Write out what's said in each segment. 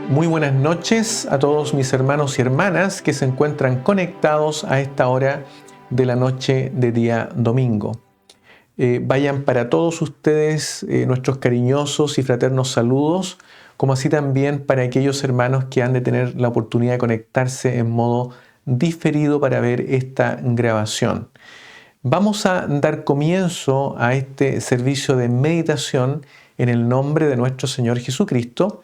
Muy buenas noches a todos mis hermanos y hermanas que se encuentran conectados a esta hora de la noche de día domingo. Vayan para todos ustedes nuestros cariñosos y fraternos saludos, como así también para aquellos hermanos que han de tener la oportunidad de conectarse en modo diferido para ver esta grabación. Vamos a dar comienzo a este servicio de meditación en el nombre de nuestro Señor Jesucristo.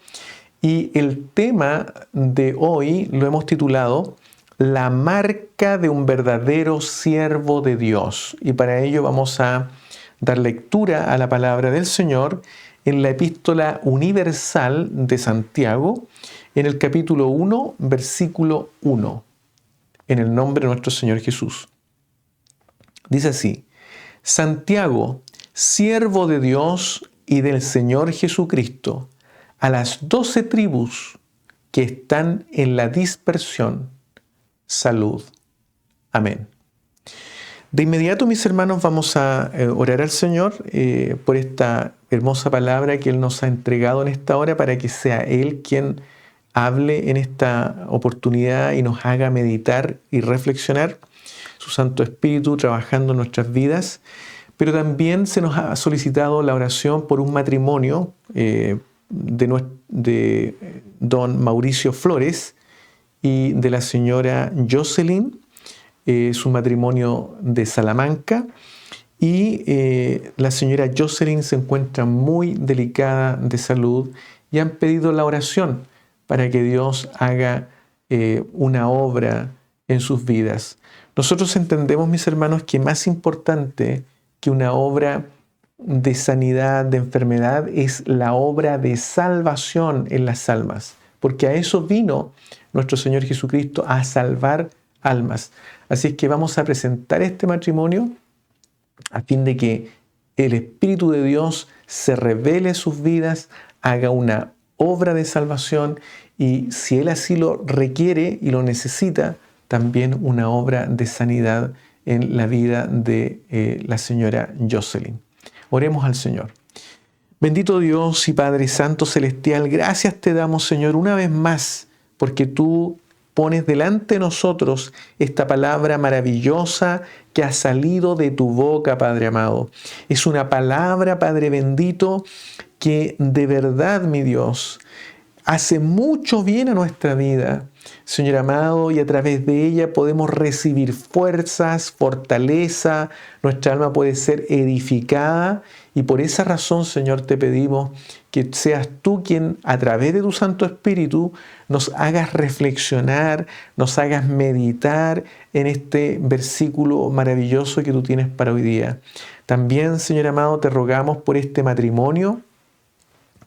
Y el tema de hoy lo hemos titulado La marca de un verdadero siervo de Dios. Y para ello vamos a dar lectura a la palabra del Señor en la Epístola Universal de Santiago, en el capítulo 1, versículo 1, en el nombre de nuestro Señor Jesús. Dice así: Santiago, siervo de Dios y del Señor Jesucristo, a las 12 tribus que están en la dispersión, salud. Amén. De inmediato, mis hermanos, vamos a orar al Señor por esta hermosa palabra que Él nos ha entregado en esta hora, para que sea Él quien hable en esta oportunidad y nos haga meditar y reflexionar, su Santo Espíritu trabajando en nuestras vidas. Pero también se nos ha solicitado la oración por un matrimonio de don Mauricio Flores y de la señora Jocelyn, su matrimonio de Salamanca, y la señora Jocelyn se encuentra muy delicada de salud y han pedido la oración para que Dios haga una obra en sus vidas. Nosotros entendemos, mis hermanos, que más importante que una obra de sanidad, de enfermedad, es la obra de salvación en las almas, porque a eso vino nuestro Señor Jesucristo, a salvar almas. Así es que vamos a presentar este matrimonio a fin de que el Espíritu de Dios se revele en sus vidas, haga una obra de salvación y, si Él así lo requiere y lo necesita, también una obra de sanidad en la vida de la señora Jocelyn. Oremos al Señor. Bendito Dios y Padre Santo Celestial, gracias te damos, Señor, una vez más, porque tú pones delante de nosotros esta palabra maravillosa que ha salido de tu boca, Padre amado. Es una palabra, Padre bendito, que de verdad, mi Dios, hace mucho bien a nuestra vida, Señor amado, y a través de ella podemos recibir fuerzas, fortaleza, nuestra alma puede ser edificada, y por esa razón, Señor, te pedimos que seas tú quien, a través de tu Santo Espíritu, nos hagas reflexionar, nos hagas meditar en este versículo maravilloso que tú tienes para hoy día. También, Señor amado, te rogamos por este matrimonio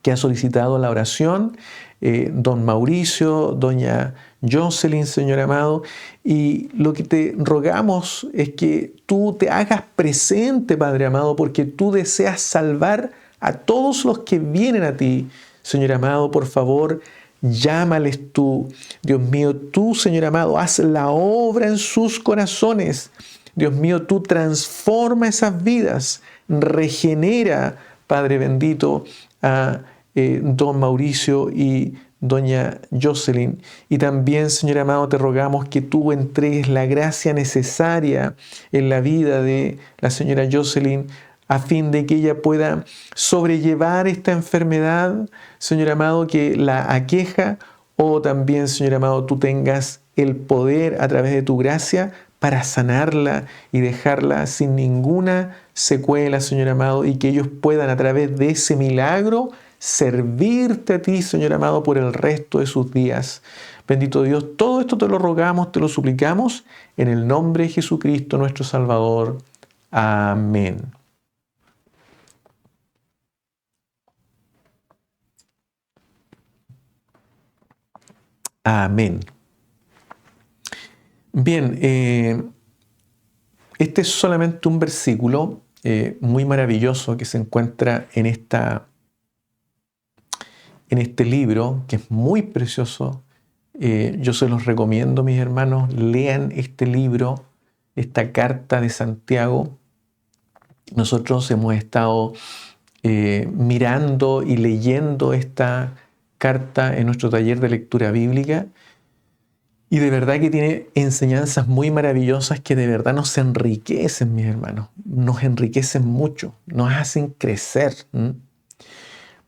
que ha solicitado la oración, don Mauricio, doña Jocelyn, Señor amado, y lo que te rogamos es que tú te hagas presente, Padre amado, porque tú deseas salvar a todos los que vienen a ti. Señor amado, por favor, llámales tú. Dios mío, tú, Señor amado, haz la obra en sus corazones. Dios mío, tú transforma esas vidas, regenera, Padre bendito, a don Mauricio y doña Jocelyn. Y también, Señor amado, te rogamos que tú entregues la gracia necesaria en la vida de la señora Jocelyn, a fin de que ella pueda sobrellevar esta enfermedad, Señor amado, que la aqueja, o también, Señor amado, tú tengas el poder a través de tu gracia para sanarla y dejarla sin ninguna secuela, Señor amado, y que ellos puedan, a través de ese milagro, servirte a ti, Señor amado, por el resto de sus días. Bendito Dios, todo esto te lo rogamos, te lo suplicamos, en el nombre de Jesucristo, nuestro Salvador. Amén. Amén. Bien, este es solamente un versículo muy maravilloso que se encuentra en esta en este libro, que es muy precioso. Yo se los recomiendo, mis hermanos, lean este libro, esta carta de Santiago. Nosotros hemos estado mirando y leyendo esta carta en nuestro taller de lectura bíblica, y de verdad que tiene enseñanzas muy maravillosas que de verdad nos enriquecen, mis hermanos. Nos enriquecen mucho, nos hacen crecer.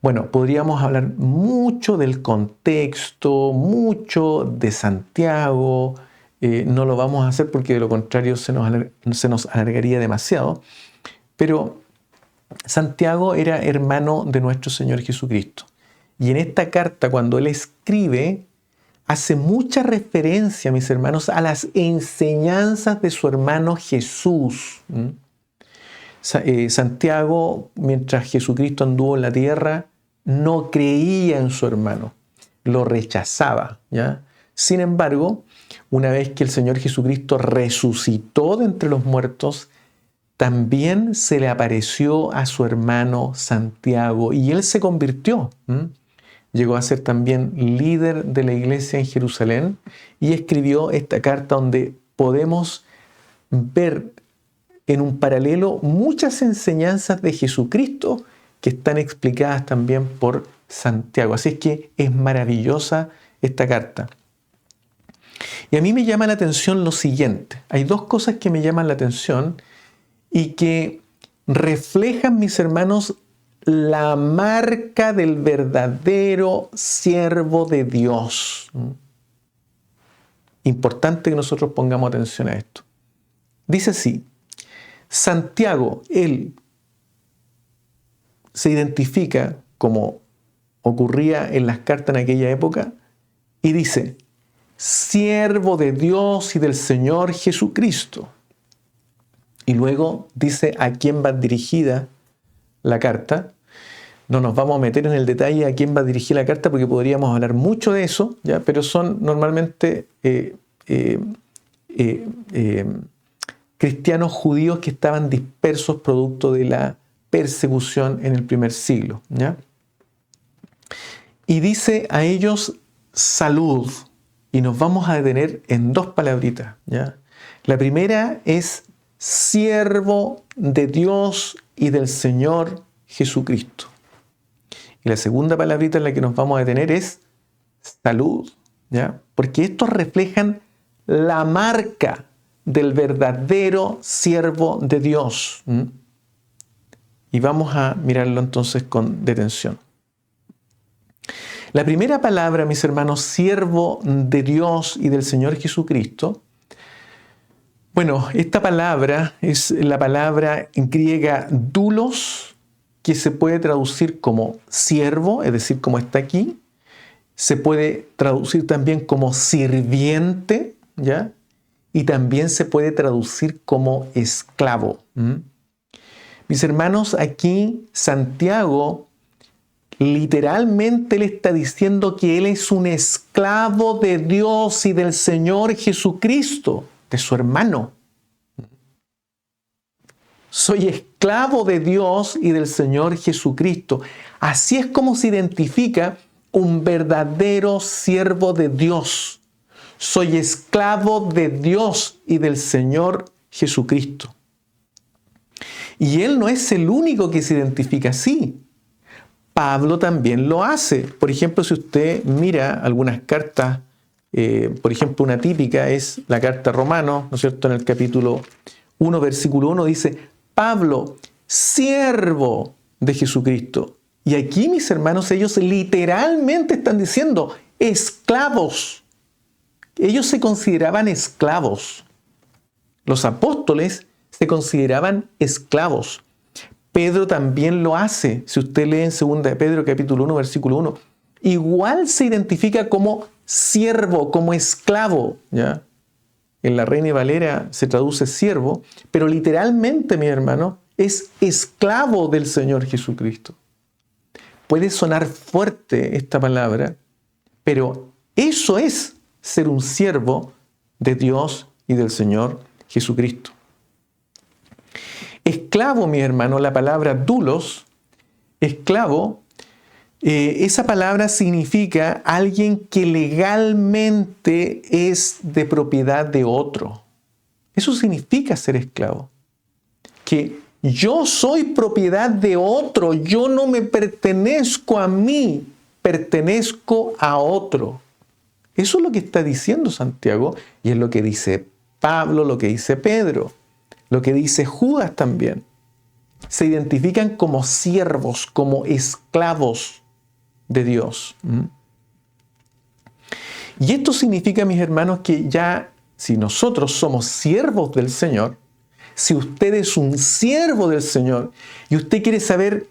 Bueno, podríamos hablar mucho del contexto, mucho de Santiago. No lo vamos a hacer porque de lo contrario se nos alargaría demasiado. Pero Santiago era hermano de nuestro Señor Jesucristo. Y en esta carta, cuando él escribe, hace mucha referencia, mis hermanos, a las enseñanzas de su hermano Jesús. Santiago, mientras Jesucristo anduvo en la tierra, no creía en su hermano, lo rechazaba, ¿ya? Sin embargo, una vez que el Señor Jesucristo resucitó de entre los muertos, también se le apareció a su hermano Santiago y él se convirtió. Llegó a ser también líder de la iglesia en Jerusalén y escribió esta carta donde podemos ver en un paralelo muchas enseñanzas de Jesucristo que están explicadas también por Santiago. Así es que es maravillosa esta carta. Y a mí me llama la atención lo siguiente. Hay dos cosas que me llaman la atención y que reflejan, mis hermanos, la marca del verdadero siervo de Dios. Importante que nosotros pongamos atención a esto. Dice así: Santiago, él se identifica como ocurría en las cartas en aquella época y dice: siervo de Dios y del Señor Jesucristo. Y luego dice a quién va dirigida la carta. No nos vamos a meter en el detalle a quién va dirigida la carta porque podríamos hablar mucho de eso, ¿ya? Pero son normalmente cristianos judíos que estaban dispersos producto de la persecución en el primer siglo, ¿ya? Y dice a ellos salud, y nos vamos a detener en dos palabritas, ¿ya? La primera es siervo de Dios y del Señor Jesucristo. Y la segunda palabrita en la que nos vamos a detener es salud, ¿ya? Porque estos reflejan la marca del verdadero siervo de Dios. Y vamos a mirarlo entonces con detención. La primera palabra, mis hermanos, siervo de Dios y del Señor Jesucristo. Bueno, esta palabra es la palabra griega doulos, que se puede traducir como siervo, es decir, como está aquí. Se puede traducir también como sirviente, ¿ya? Y también se puede traducir como esclavo. Mis hermanos, aquí Santiago literalmente le está diciendo que él es un esclavo de Dios y del Señor Jesucristo, de su hermano. Soy esclavo de Dios y del Señor Jesucristo. Así es como se identifica un verdadero siervo de Dios. Soy esclavo de Dios y del Señor Jesucristo. Y él no es el único que se identifica así. Pablo también lo hace. Por ejemplo, si usted mira algunas cartas, por ejemplo, una típica es la carta a Romanos, ¿no es cierto? En el capítulo 1, versículo 1 dice: Pablo, siervo de Jesucristo. Y aquí, mis hermanos, ellos literalmente están diciendo esclavos. Ellos se consideraban esclavos. Los apóstoles se consideraban esclavos. Pedro también lo hace. Si usted lee en 2 de Pedro, capítulo 1, versículo 1, igual se identifica como siervo, como esclavo, ¿ya? En la Reina Valera se traduce siervo, pero literalmente, mi hermano, es esclavo del Señor Jesucristo. Puede sonar fuerte esta palabra, pero eso es ser un siervo de Dios y del Señor Jesucristo. Esclavo, mi hermano, la palabra doulos, esclavo, Esa palabra significa alguien que legalmente es de propiedad de otro. Eso significa ser esclavo. Que yo soy propiedad de otro, yo no me pertenezco a mí, pertenezco a otro. Eso es lo que está diciendo Santiago y es lo que dice Pablo, lo que dice Pedro, lo que dice Judas también. Se identifican como siervos, como esclavos de Dios. Y esto significa, mis hermanos, que ya si nosotros somos siervos del Señor, si usted es un siervo del Señor y usted quiere saber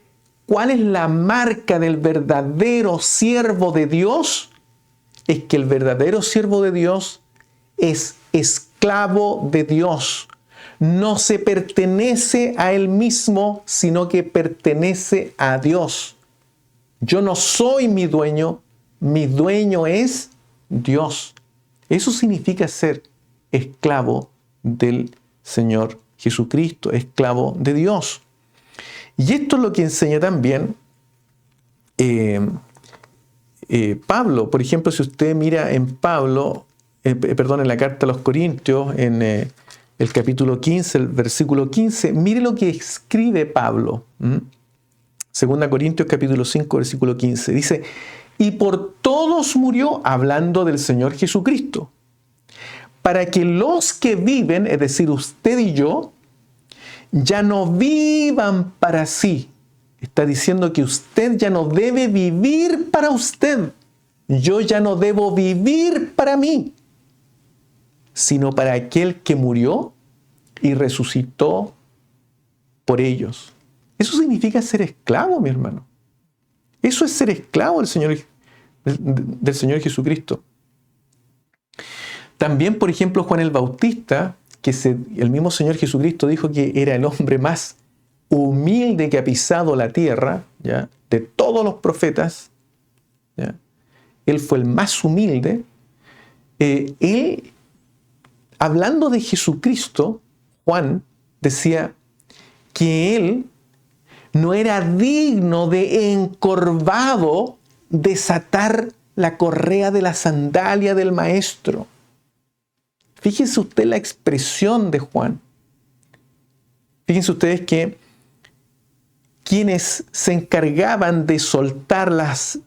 cuál es la marca del verdadero siervo de Dios, es que el verdadero siervo de Dios es esclavo de Dios. No se pertenece a él mismo, sino que pertenece a Dios. Yo no soy mi dueño es Dios. Eso significa ser esclavo del Señor Jesucristo, esclavo de Dios. Y esto es lo que enseña también Pablo. Por ejemplo, si usted mira en Pablo, en la carta a los Corintios, en el capítulo 15, el versículo 15, mire lo que escribe Pablo. 2 Corintios capítulo 5, versículo 15. Dice, y por todos murió, hablando del Señor Jesucristo, para que los que viven, es decir, usted y yo, ya no vivan para sí. Está diciendo que usted ya no debe vivir para usted. Yo ya no debo vivir para mí, sino para aquel que murió y resucitó por ellos. Eso significa ser esclavo, mi hermano. Eso es ser esclavo del Señor Jesucristo. También, por ejemplo, Juan el Bautista, el mismo Señor Jesucristo dijo que era el hombre más humilde que ha pisado la tierra, ¿ya? De todos los profetas, ¿ya? Él fue el más humilde. Él, hablando de Jesucristo, Juan decía que él no era digno de encorvado desatar la correa de la sandalia del Maestro. Fíjense usted la expresión de Juan. Fíjense ustedes que quienes se encargaban de soltar las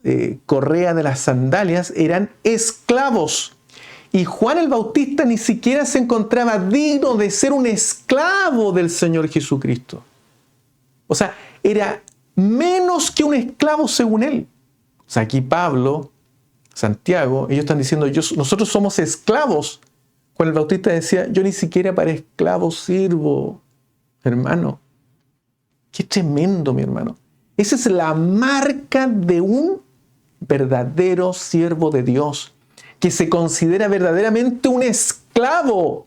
correas de las sandalias eran esclavos. Y Juan el Bautista ni siquiera se encontraba digno de ser un esclavo del Señor Jesucristo. O sea, era menos que un esclavo según él. O sea, aquí Pablo, Santiago, ellos están diciendo, nosotros somos esclavos. Juan el Bautista decía, yo ni siquiera para esclavo sirvo, hermano. Qué tremendo, mi hermano. Esa es la marca de un verdadero siervo de Dios, que se considera verdaderamente un esclavo,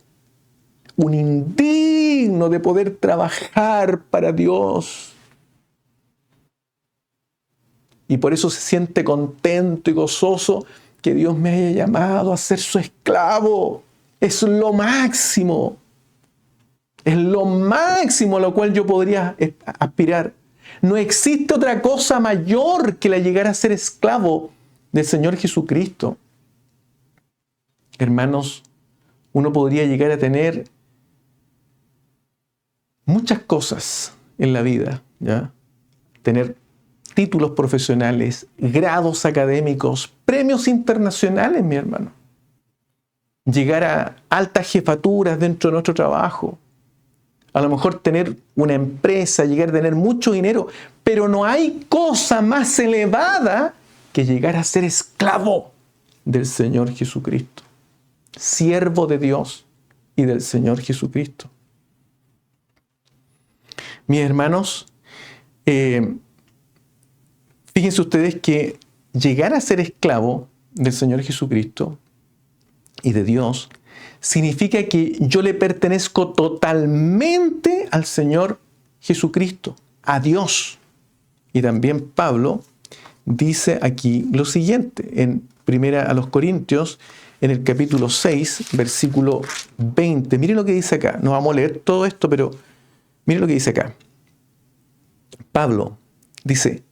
un indigno de poder trabajar para Dios. Y por eso se siente contento y gozoso que Dios me haya llamado a ser su esclavo. Es lo máximo. Es lo máximo a lo cual yo podría aspirar. No existe otra cosa mayor que la llegar a ser esclavo del Señor Jesucristo. Hermanos, uno podría llegar a tener muchas cosas en la vida, ¿ya? Tener títulos profesionales, grados académicos, premios internacionales, mi hermano. Llegar a altas jefaturas dentro de nuestro trabajo. A lo mejor tener una empresa, llegar a tener mucho dinero, pero no hay cosa más elevada que llegar a ser esclavo del Señor Jesucristo. Siervo de Dios y del Señor Jesucristo. Mis hermanos, fíjense ustedes que llegar a ser esclavo del Señor Jesucristo y de Dios significa que yo le pertenezco totalmente al Señor Jesucristo, a Dios. Y también Pablo dice aquí lo siguiente, en 1 Corintios, en el capítulo 6, versículo 20. Miren lo que dice acá. No vamos a leer todo esto, pero miren lo que dice acá. Pablo dice,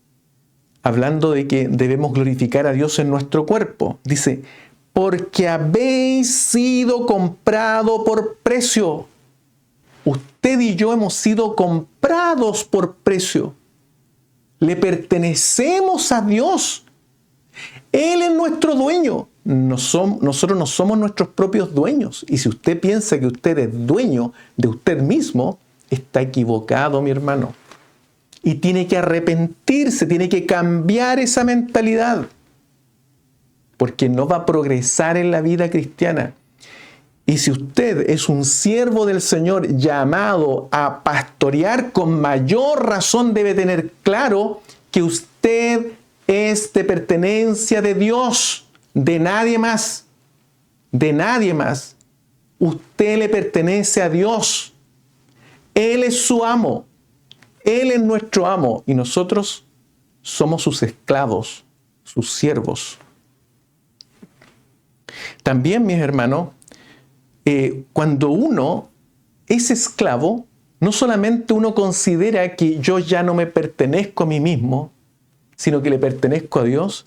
hablando de que debemos glorificar a Dios en nuestro cuerpo. Dice, porque habéis sido comprado por precio. Usted y yo hemos sido comprados por precio. Le pertenecemos a Dios. Él es nuestro dueño. Nosotros no somos nuestros propios dueños. Y si usted piensa que usted es dueño de usted mismo, está equivocado, mi hermano. Y tiene que arrepentirse, tiene que cambiar esa mentalidad. Porque no va a progresar en la vida cristiana. Y si usted es un siervo del Señor llamado a pastorear, con mayor razón debe tener claro que usted es de pertenencia de Dios, de nadie más. De nadie más. Usted le pertenece a Dios. Él es su amo. Él es nuestro amo. Y nosotros somos sus esclavos, sus siervos. También, mis hermanos, cuando uno es esclavo, no solamente uno considera que yo ya no me pertenezco a mí mismo, sino que le pertenezco a Dios.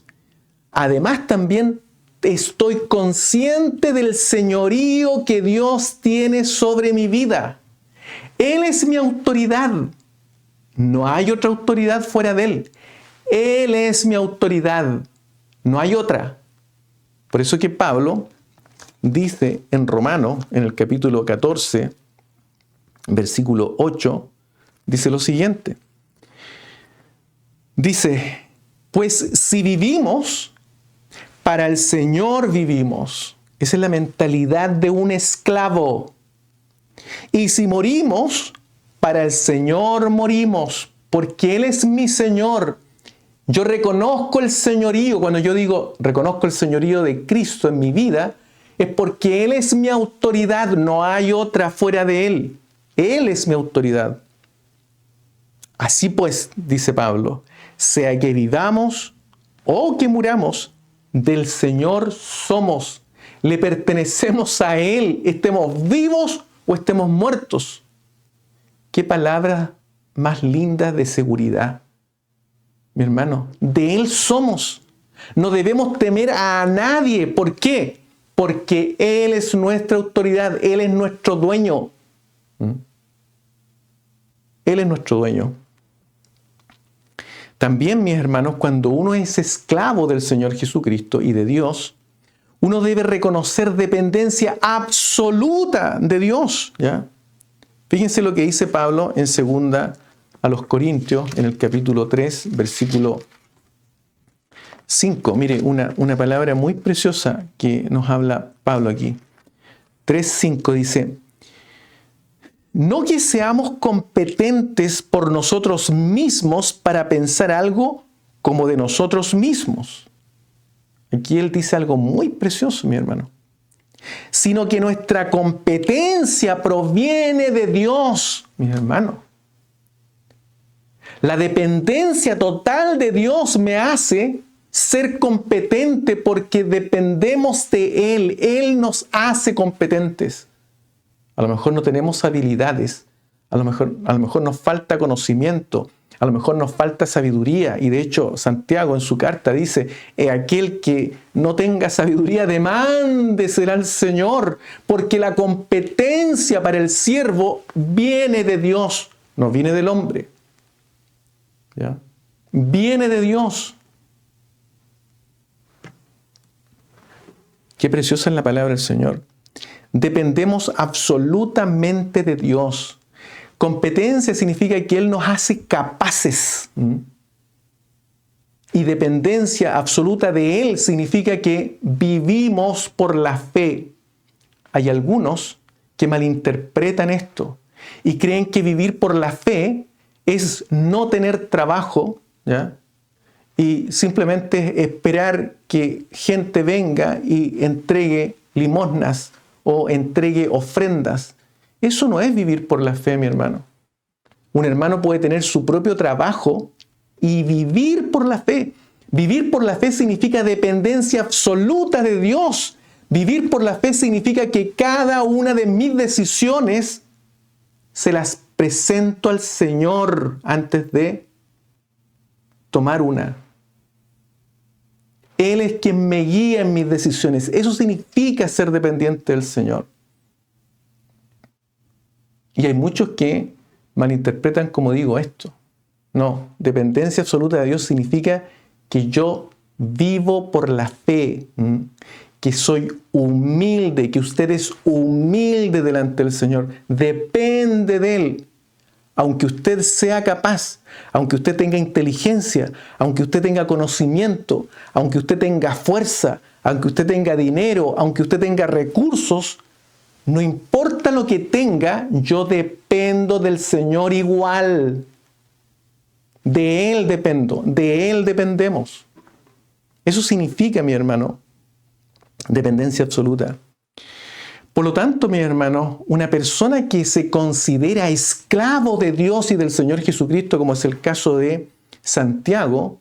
Además, también estoy consciente del señorío que Dios tiene sobre mi vida. Él es mi autoridad. No hay otra autoridad fuera de Él. Él es mi autoridad. No hay otra. Por eso que Pablo dice en Romanos, en el capítulo 14, versículo 8, dice lo siguiente. Dice, pues si vivimos, para el Señor vivimos. Esa es la mentalidad de un esclavo. Y si morimos, para el Señor morimos, porque Él es mi Señor. Yo reconozco el señorío. Cuando yo digo reconozco el señorío de Cristo en mi vida, es porque Él es mi autoridad, no hay otra fuera de Él. Él es mi autoridad. Así pues, dice Pablo, sea que vivamos o que muramos, del Señor somos. Le pertenecemos a Él, estemos vivos o estemos muertos. Qué palabra más linda de seguridad. Mi hermano, de Él somos. No debemos temer a nadie. ¿Por qué? Porque Él es nuestra autoridad. Él es nuestro dueño. Él es nuestro dueño. También, mis hermanos, cuando uno es esclavo del Señor Jesucristo y de Dios, uno debe reconocer dependencia absoluta de Dios, ¿ya? Fíjense lo que dice Pablo en 2 a los Corintios, en el capítulo 3, versículo 5. Mire, una palabra muy preciosa que nos habla Pablo aquí. 3:5 dice, no que seamos competentes por nosotros mismos para pensar algo como de nosotros mismos. Aquí él dice algo muy precioso, mi hermano. Sino que nuestra competencia proviene de Dios, mi hermano. La dependencia total de Dios me hace ser competente porque dependemos de Él. Él nos hace competentes. A lo mejor no tenemos habilidades, a lo mejor nos falta conocimiento, a lo mejor nos falta sabiduría. Y de hecho, Santiago en su carta dice, aquel que no tenga sabiduría, demándesela al Señor, porque la competencia para el siervo viene de Dios, no viene del hombre. ¿Ya? Viene de Dios. Qué preciosa es la palabra del Señor. Dependemos absolutamente de Dios. Competencia significa que Él nos hace capaces. Y dependencia absoluta de Él significa que vivimos por la fe. Hay algunos que malinterpretan esto y creen que vivir por la fe es no tener trabajo, ¿ya? Y simplemente esperar que gente venga y entregue limosnas o entregue ofrendas. Eso no es vivir por la fe, mi hermano. Un hermano puede tener su propio trabajo y vivir por la fe. Vivir por la fe significa dependencia absoluta de Dios. Vivir por la fe significa que cada una de mis decisiones se las presento al Señor antes de tomar una. Él es quien me guía en mis decisiones. Eso significa ser dependiente del Señor. Y hay muchos que malinterpretan como digo esto. No, dependencia absoluta de Dios significa que yo vivo por la fe, que soy humilde, que usted es humilde delante del Señor. Depende de Él. Aunque usted sea capaz, aunque usted tenga inteligencia, aunque usted tenga conocimiento, aunque usted tenga fuerza, aunque usted tenga dinero, aunque usted tenga recursos, no importa lo que tenga, yo dependo del Señor igual. De Él dependo, de Él dependemos. Eso significa, mi hermano, dependencia absoluta. Por lo tanto, mi hermano, una persona que se considera esclavo de Dios y del Señor Jesucristo, como es el caso de Santiago,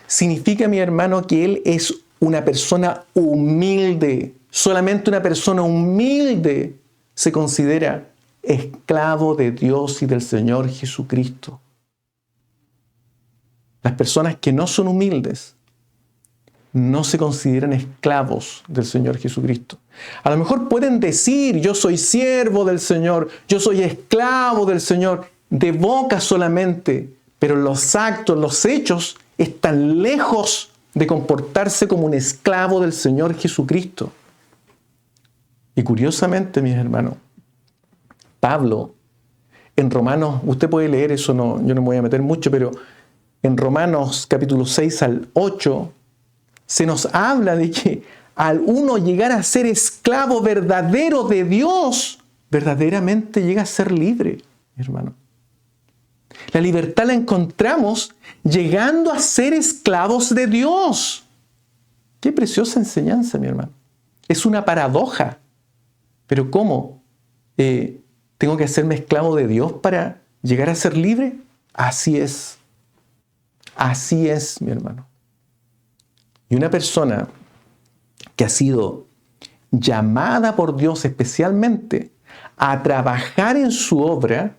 significa, mi hermano, que él es una persona humilde. Solamente una persona humilde se considera esclavo de Dios y del Señor Jesucristo. Las personas que no son humildes no se consideran esclavos del Señor Jesucristo. A lo mejor pueden decir, yo soy siervo del Señor, yo soy esclavo del Señor, de boca solamente, pero los actos, los hechos están lejos de comportarse como un esclavo del Señor Jesucristo. Y curiosamente, mis hermanos, Pablo, en Romanos, usted puede leer eso, yo no me voy a meter mucho, pero en Romanos capítulo 6 al 8, se nos habla de que al uno llegar a ser esclavo verdadero de Dios, verdaderamente llega a ser libre, mi hermano. La libertad la encontramos llegando a ser esclavos de Dios. Qué preciosa enseñanza, mi hermano. Es una paradoja. Pero ¿cómo? ¿Tengo que hacerme esclavo de Dios para llegar a ser libre? Así es. Así es, mi hermano. Y una persona que ha sido llamada por Dios especialmente a trabajar en su obra,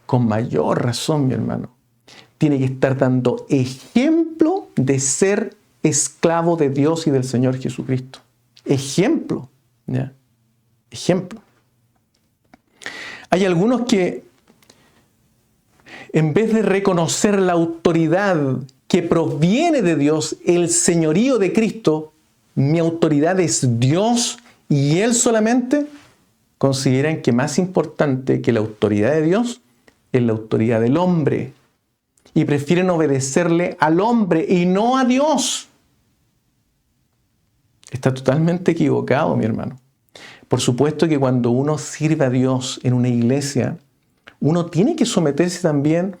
con mayor razón, mi hermano, tiene que estar dando ejemplo de ser esclavo de Dios y del Señor Jesucristo. Ejemplo, ¿ya? Ejemplo. Hay algunos que, en vez de reconocer la autoridad que proviene de Dios, el señorío de Cristo, mi autoridad es Dios y Él solamente, consideran que más importante que la autoridad de Dios es la autoridad del hombre. Y prefieren obedecerle al hombre y no a Dios. Está totalmente equivocado, mi hermano. Por supuesto que cuando uno sirve a Dios en una iglesia, uno tiene que someterse también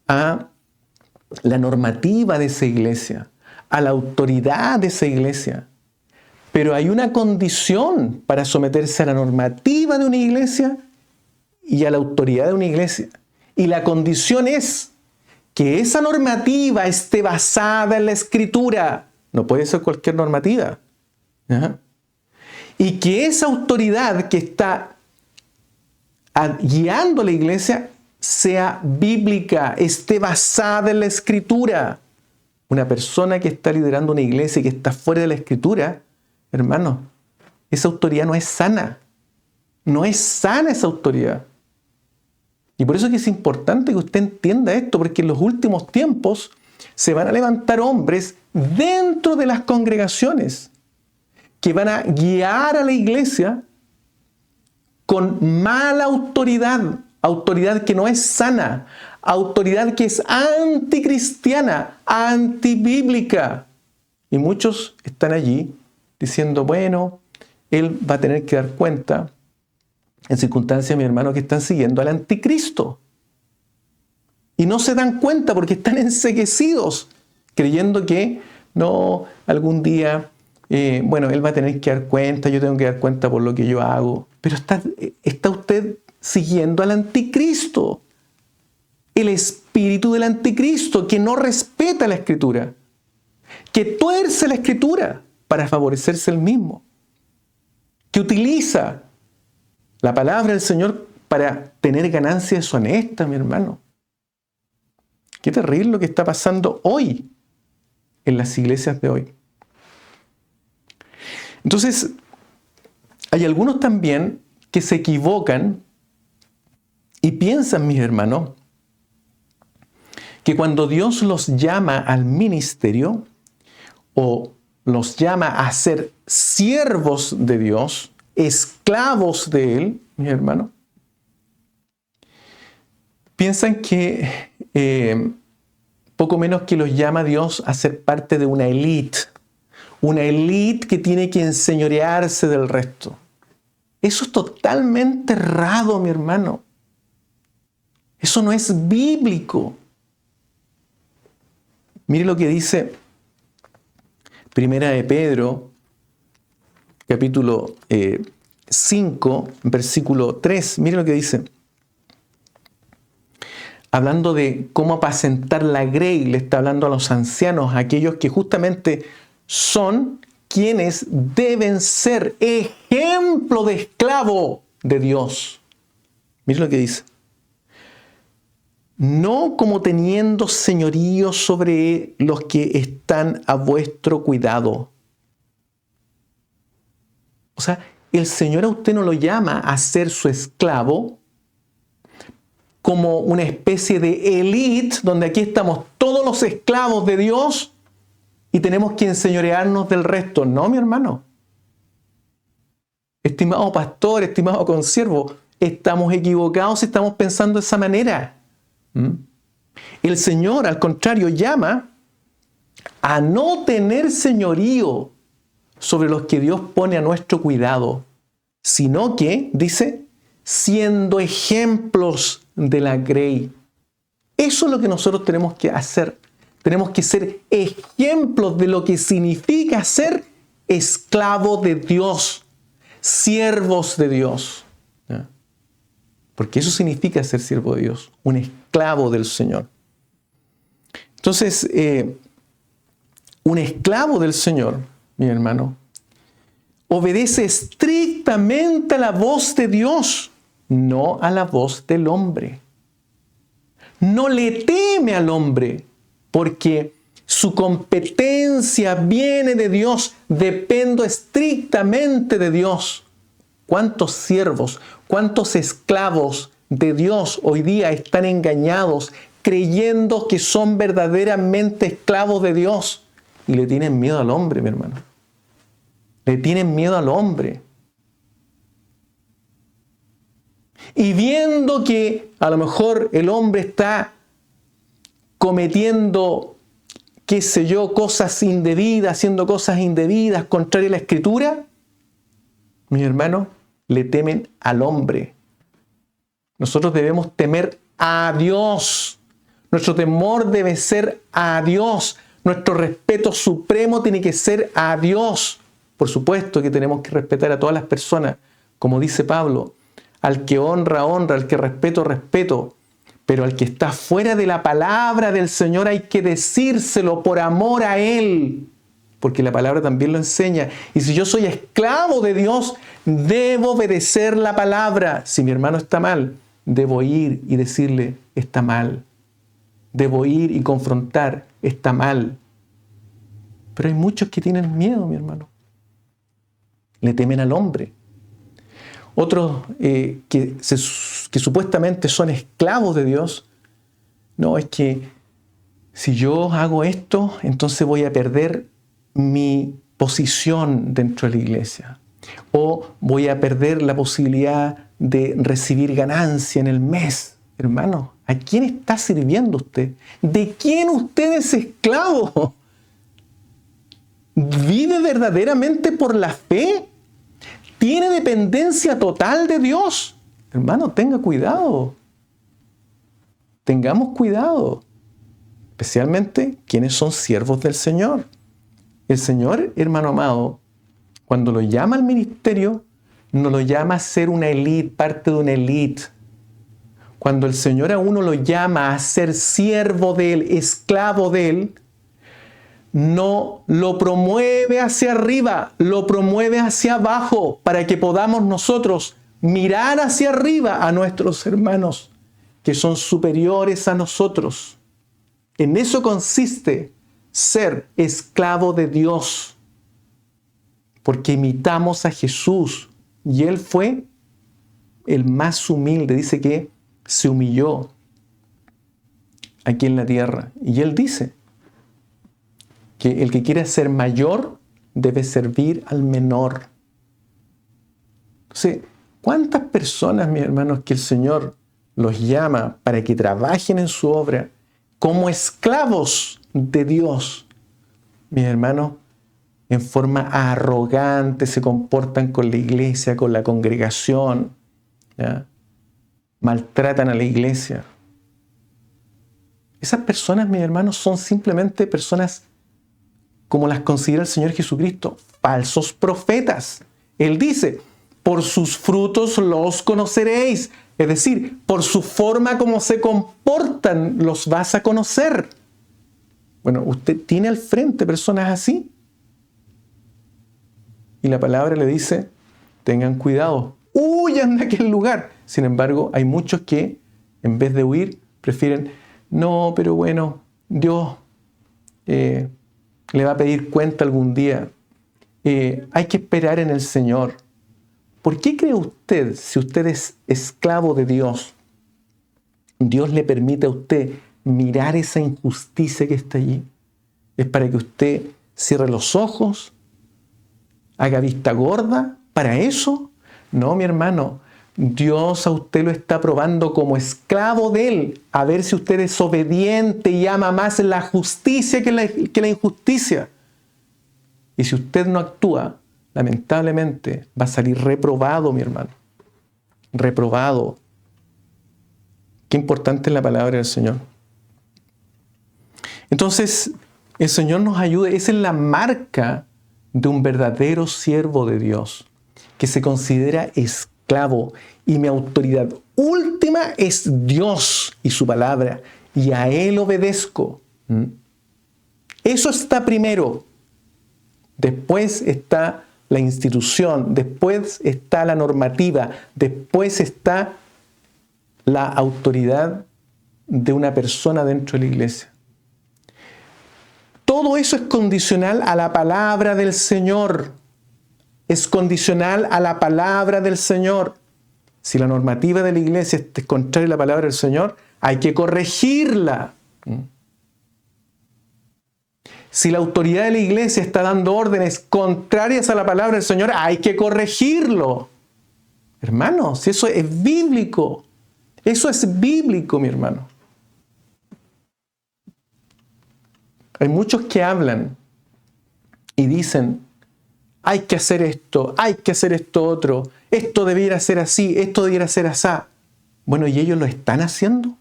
a la normativa de esa iglesia, a la autoridad de esa iglesia. Pero hay una condición para someterse a la normativa de una iglesia y a la autoridad de una iglesia. Y la condición es que esa normativa esté basada en la Escritura. No puede ser cualquier normativa. ¿Ya? Y que esa autoridad que está guiando a la iglesia sea bíblica, esté basada en la Escritura. Una persona que está liderando una iglesia y que está fuera de la Escritura, hermano, esa autoridad no es sana. No es sana esa autoridad. Y por eso es que es importante que usted entienda esto, porque en los últimos tiempos se van a levantar hombres dentro de las congregaciones que van a guiar a la iglesia con mala autoridad, autoridad que no es sana, autoridad que es anticristiana, antibíblica. Y muchos están allí diciendo, bueno, él va a tener que dar cuenta en circunstancias, mi hermano, que están siguiendo al anticristo. Y no se dan cuenta porque están enceguecidos, creyendo que no, algún día, él va a tener que dar cuenta, yo tengo que dar cuenta por lo que yo hago. Pero está usted siguiendo al anticristo, el espíritu del anticristo, que no respeta la Escritura, que tuerce la Escritura para favorecerse él mismo, que utiliza la palabra del Señor para tener ganancias deshonestas, mi hermano. Qué terrible lo que está pasando hoy en las iglesias de hoy. Entonces, hay algunos también que se equivocan y piensan, mis hermanos, que cuando Dios los llama al ministerio o los llama a ser siervos de Dios, esclavos de Él, mis hermanos, piensan que poco menos que los llama Dios a ser parte de una élite que tiene que enseñorearse del resto. Eso es totalmente errado, mi hermano. Eso no es bíblico. Mire lo que dice Primera de Pedro, capítulo 5, versículo 3. Mire lo que dice. Hablando de cómo apacentar la grey, le está hablando a los ancianos, a aquellos que justamente son quienes deben ser ejemplo de esclavo de Dios. Mire lo que dice. No como teniendo señorío sobre los que están a vuestro cuidado. O sea, el Señor a usted no lo llama a ser su esclavo como una especie de élite, donde aquí estamos todos los esclavos de Dios y tenemos que enseñorearnos del resto. No, mi hermano. Estimado pastor, estimado consiervo, estamos equivocados si estamos pensando de esa manera. El Señor, al contrario, llama a no tener señorío sobre los que Dios pone a nuestro cuidado, sino que, dice, siendo ejemplos de la grey. Eso es lo que nosotros tenemos que hacer. Tenemos que ser ejemplos de lo que significa ser esclavo de Dios, siervos de Dios. ¿Ya? Porque eso significa ser siervo de Dios, un esclavo del Señor. Entonces, un esclavo del Señor, mi hermano, obedece estrictamente a la voz de Dios, no a la voz del hombre. No le teme al hombre, porque su competencia viene de Dios, dependo estrictamente de Dios. ¿Cuántos siervos, cuántos esclavos de Dios hoy día están engañados, creyendo que son verdaderamente esclavos de Dios? Y le tienen miedo al hombre, mi hermano. Le tienen miedo al hombre. Y viendo que a lo mejor el hombre está cometiendo, qué sé yo, cosas indebidas, haciendo cosas indebidas, contrarias a la Escritura, mis hermanos, le temen al hombre. Nosotros debemos temer a Dios. Nuestro temor debe ser a Dios. Nuestro respeto supremo tiene que ser a Dios. Por supuesto que tenemos que respetar a todas las personas, como dice Pablo. Al que honra, honra, al que respeto, respeto. Pero al que está fuera de la palabra del Señor hay que decírselo por amor a Él. Porque la palabra también lo enseña. Y si yo soy esclavo de Dios, debo obedecer la palabra. Si mi hermano está mal, debo ir y decirle, está mal. Debo ir y confrontar, está mal. Pero hay muchos que tienen miedo, mi hermano. Le temen al hombre. Otros que supuestamente son esclavos de Dios, no, es que si yo hago esto, entonces voy a perder mi posición dentro de la iglesia. O voy a perder la posibilidad de recibir ganancia en el mes. Hermano, ¿a quién está sirviendo usted? ¿De quién usted es esclavo? ¿Vive verdaderamente por la fe? ¿Tiene dependencia total de Dios? Hermano, tenga cuidado. Tengamos cuidado. Especialmente quienes son siervos del Señor. El Señor, hermano amado, cuando lo llama al ministerio, no lo llama a ser una élite, parte de una élite. Cuando el Señor a uno lo llama a ser siervo de Él, esclavo de Él, no lo promueve hacia arriba, lo promueve hacia abajo, para que podamos nosotros mirar hacia arriba a nuestros hermanos que son superiores a nosotros. En eso consiste ser esclavo de Dios. porque imitamos a Jesús. Y Él fue el más humilde. Dice que se humilló aquí en la tierra. Y Él dice que el que quiere ser mayor debe servir al menor. Entonces, ¿cuántas personas, mis hermanos, que el Señor los llama para que trabajen en su obra como esclavos de Dios? Mis hermanos, en forma arrogante se comportan con la iglesia, con la congregación, ¿ya? Maltratan a la iglesia. Esas personas, mis hermanos, son simplemente personas como las considera el Señor Jesucristo, falsos profetas. Él dice, por sus frutos los conoceréis. Es decir, por su forma como se comportan los vas a conocer. Bueno, usted tiene al frente personas así. Y la palabra le dice, tengan cuidado, huyan de aquel lugar. Sin embargo, hay muchos que, en vez de huir, prefieren, no, pero bueno, Dios le va a pedir cuenta algún día. Hay que esperar en el Señor. ¿Por qué cree usted, si usted es esclavo de Dios, Dios le permite a usted mirar esa injusticia que está allí? ¿Es para que usted cierre los ojos, haga vista gorda? ¿Para eso? No, mi hermano. Dios a usted lo está probando como esclavo de Él, a ver si usted es obediente y ama más la justicia que la injusticia. Y si usted no actúa, lamentablemente va a salir reprobado, mi hermano. Reprobado. Qué importante es la palabra del Señor. Entonces, el Señor nos ayude. Esa es la marca de un verdadero siervo de Dios, que se considera esclavo, y mi autoridad última es Dios y su palabra, y a Él obedezco. Eso está primero. Después está la institución, después está la normativa, después está la autoridad de una persona dentro de la iglesia. Todo eso es condicional a la palabra del Señor. Es condicional a la palabra del Señor. Si la normativa de la iglesia es contraria a la palabra del Señor, hay que corregirla. Si la autoridad de la iglesia está dando órdenes contrarias a la palabra del Señor, hay que corregirlo. Hermanos, si eso es bíblico. Eso es bíblico, mi hermano. Hay muchos que hablan y dicen, hay que hacer esto otro, esto debiera ser así, esto debiera ser así. Bueno, ¿y ellos lo están haciendo?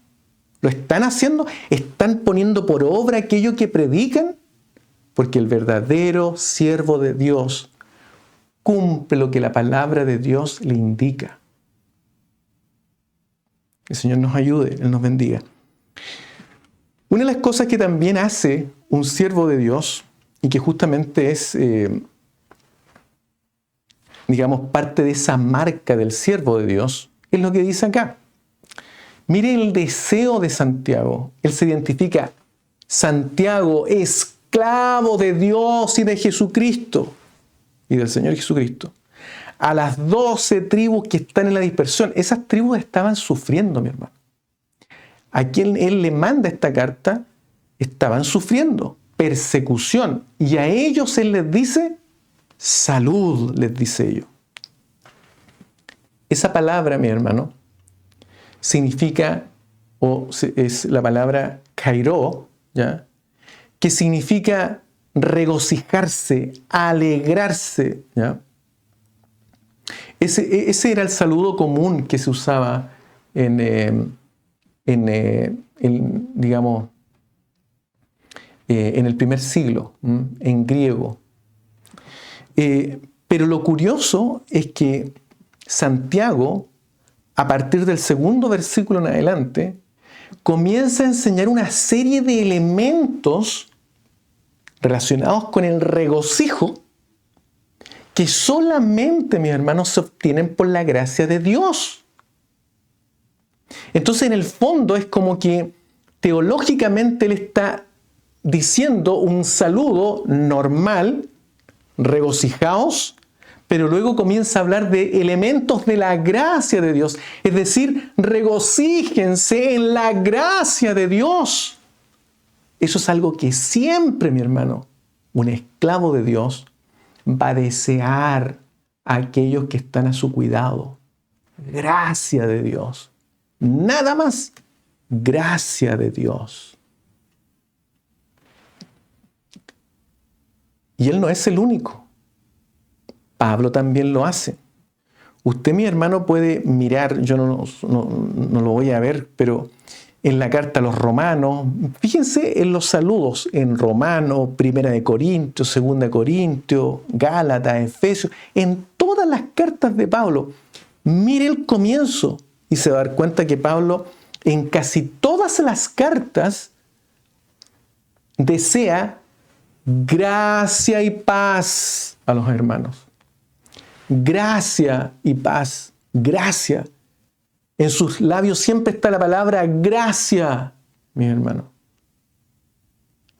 ¿Lo están haciendo? ¿Están poniendo por obra aquello que predican? Porque el verdadero siervo de Dios cumple lo que la palabra de Dios le indica. El Señor nos ayude, Él nos bendiga. Una de las cosas que también hace un siervo de Dios, y que justamente es, parte de esa marca del siervo de Dios, es lo que dice acá. Mire el deseo de Santiago. Él se identifica, Santiago, esclavo de Dios y de Jesucristo, y del Señor Jesucristo, a las 12 tribus que están en la dispersión. Esas tribus estaban sufriendo, mi hermano. A quien Él le manda esta carta, estaban sufriendo persecución. Y a ellos Él les dice, salud, les dice ellos. Esa palabra, mi hermano, significa, es la palabra kairó, ¿ya? Que significa regocijarse, alegrarse, ¿ya? Ese era el saludo común que se usaba en el primer siglo, en griego. Pero lo curioso es que Santiago, a partir del segundo versículo en adelante, comienza a enseñar una serie de elementos relacionados con el regocijo que solamente, mis hermanos, se obtienen por la gracia de Dios. Entonces, en el fondo, es como que teológicamente Él está diciendo un saludo normal regocijaos, pero luego comienza a hablar de elementos de la gracia de Dios. Es decir, regocíjense en la gracia de Dios. Eso es algo que siempre, mi hermano, un esclavo de Dios va a desear a aquellos que están a su cuidado. Gracia de Dios. Nada más. Gracia de Dios. Y Él no es el único. Pablo también lo hace. Usted, mi hermano, puede mirar, yo no lo voy a ver, pero en la carta a los Romanos, fíjense en los saludos, en Romanos, 1 de Corintios, 2 de Corintios, Gálatas, Efesios, en todas las cartas de Pablo. Mire el comienzo y se va a dar cuenta que Pablo en casi todas las cartas desea gracia y paz a los hermanos. Gracia y paz. Gracia. En sus labios siempre está la palabra gracia, mi hermano.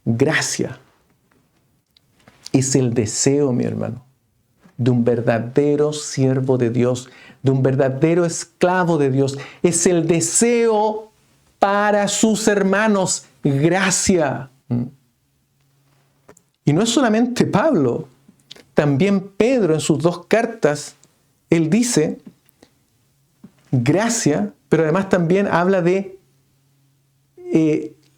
Gracia. Es el deseo, mi hermano, de un verdadero siervo de Dios, de un verdadero esclavo de Dios. Es el deseo para sus hermanos. Gracia. Y no es solamente Pablo, también Pedro en sus 2 cartas, él dice gracia, pero además también habla de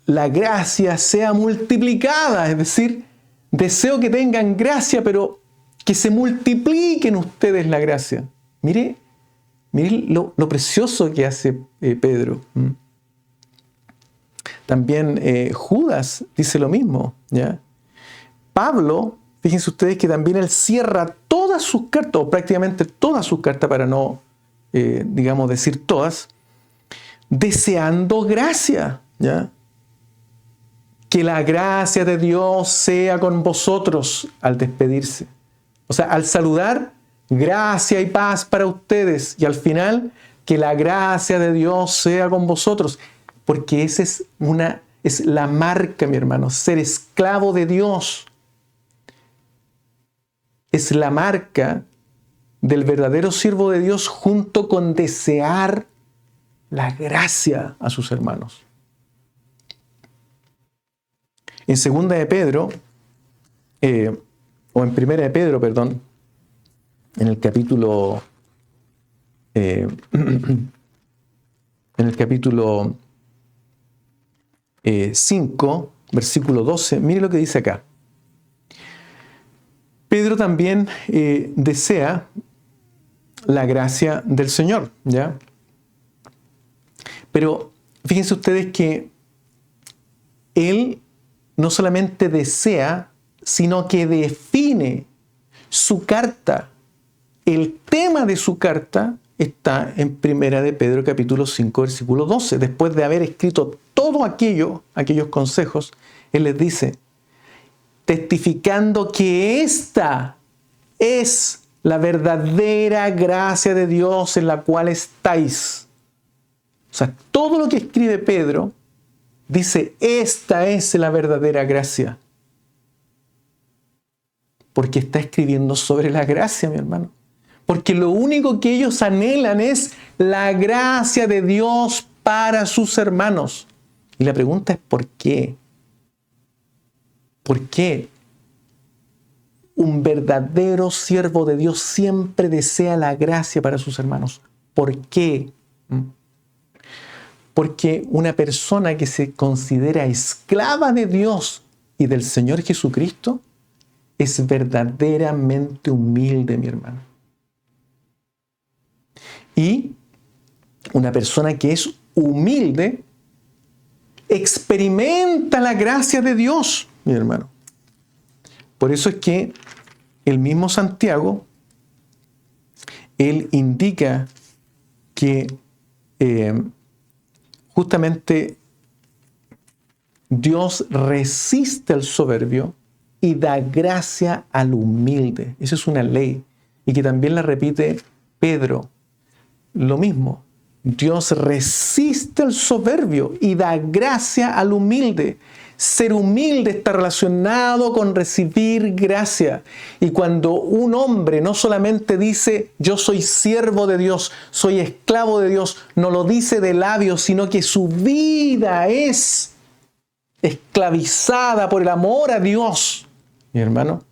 la gracia sea multiplicada, es decir, deseo que tengan gracia, pero que se multipliquen ustedes la gracia. Mire lo precioso que hace Pedro. También Judas dice lo mismo, ¿ya? Pablo, fíjense ustedes que también él cierra todas sus cartas, o prácticamente todas sus cartas, para no, decir todas, deseando gracia, ¿ya? Que la gracia de Dios sea con vosotros al despedirse. O sea, al saludar, gracia y paz para ustedes. Y al final, que la gracia de Dios sea con vosotros. Porque esa es la marca, mi hermano, ser esclavo de Dios. Es la marca del verdadero siervo de Dios junto con desear la gracia a sus hermanos. En 2 de Pedro, o en 1 de Pedro, perdón, en el capítulo 5, versículo 12, mire lo que dice acá. Pedro también desea la gracia del Señor, ¿ya? Pero fíjense ustedes que él no solamente desea, sino que define su carta. El tema de su carta está en 1 de Pedro capítulo 5, versículo 12. Después de haber escrito todo aquellos consejos, él les dice, testificando que esta es la verdadera gracia de Dios en la cual estáis. O sea, todo lo que escribe Pedro dice, esta es la verdadera gracia. Porque está escribiendo sobre la gracia, mi hermano. Porque lo único que ellos anhelan es la gracia de Dios para sus hermanos. Y la pregunta es ¿por qué? ¿Por qué un verdadero siervo de Dios siempre desea la gracia para sus hermanos? ¿Por qué? Porque una persona que se considera esclava de Dios y del Señor Jesucristo es verdaderamente humilde, mi hermano. Y una persona que es humilde experimenta la gracia de Dios, mi hermano. Por eso es que el mismo Santiago, él indica que justamente Dios resiste al soberbio y da gracia al humilde. Esa es una ley y que también la repite Pedro. Lo mismo, Dios resiste al soberbio y da gracia al humilde. Ser humilde está relacionado con recibir gracia. Y cuando un hombre no solamente dice, yo soy siervo de Dios, soy esclavo de Dios, no lo dice de labios, sino que su vida es esclavizada por el amor a Dios, mi hermano,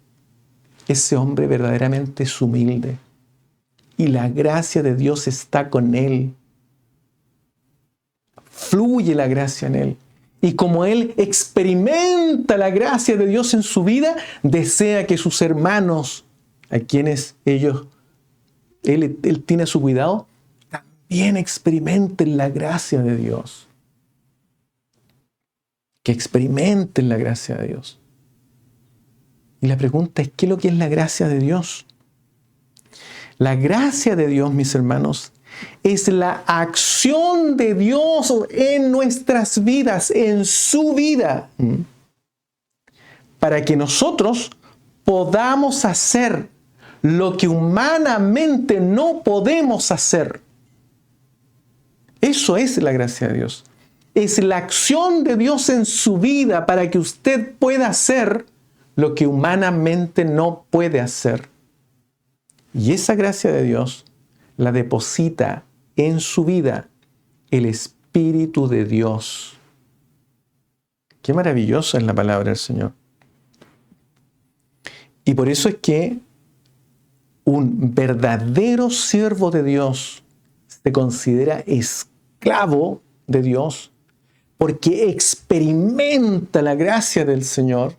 ese hombre verdaderamente es humilde. Y la gracia de Dios está con él. Fluye la gracia en él. Y como él experimenta la gracia de Dios en su vida, desea que sus hermanos, a quienes él tiene a su cuidado, también experimenten la gracia de Dios. Que experimenten la gracia de Dios. Y la pregunta es, ¿qué es lo que es la gracia de Dios? La gracia de Dios, mis hermanos, es la acción de Dios en nuestras vidas, en su vida, para que nosotros podamos hacer lo que humanamente no podemos hacer. Eso es la gracia de Dios. Es la acción de Dios en su vida para que usted pueda hacer lo que humanamente no puede hacer. Y esa gracia de Dios la deposita en su vida el Espíritu de Dios. Qué maravillosa es la palabra del Señor. Y por eso es que un verdadero siervo de Dios se considera esclavo de Dios porque experimenta la gracia del Señor.